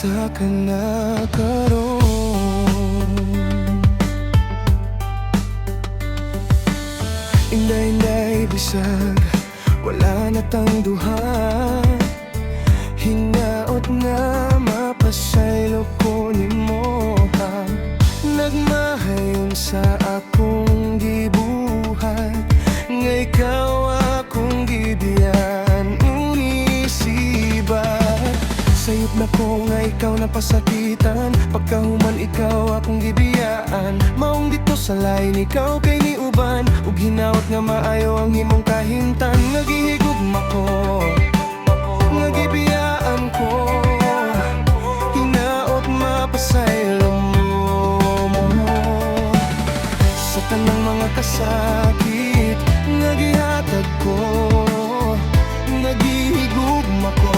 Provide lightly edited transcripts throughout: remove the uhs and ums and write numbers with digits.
asa ka na karon. Inday-inday bisag wala na tang duha, hinaot nga mapasaylo ko nimo ha. Nagmahayon sa akong gibuhat, nga ikaw akong gibiyan unisibat. Sayop na ko nga ikaw napasakitan, pagkahuman ikaw akong gibiyaan. Maong dito sa lain ikaw kay ni uban, ug hinaot nga maayo ang imong kahintan. Nagihigugma ko, nga gibiyaan ko, hinaot mapasaylo mo. Sa tanang mga kasakit nga gihatag ko, nagihigugma ko,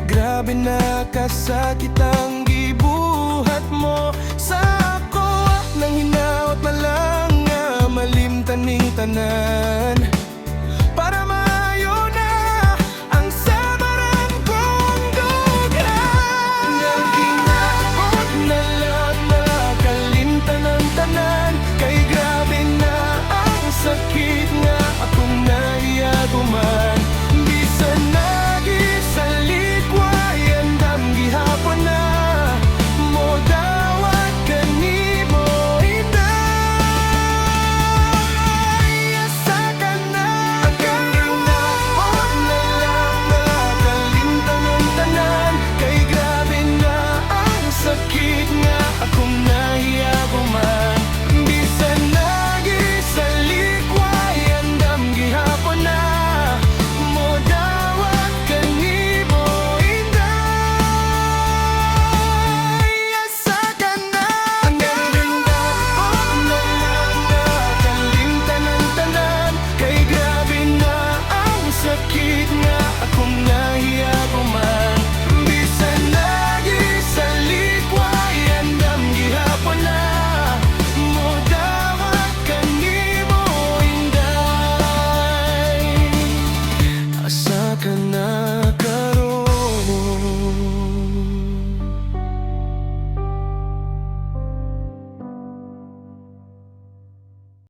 grabe na kasakit ang gibuhat mo sa ako. Nang hinaot malang nga malimtaning tanan.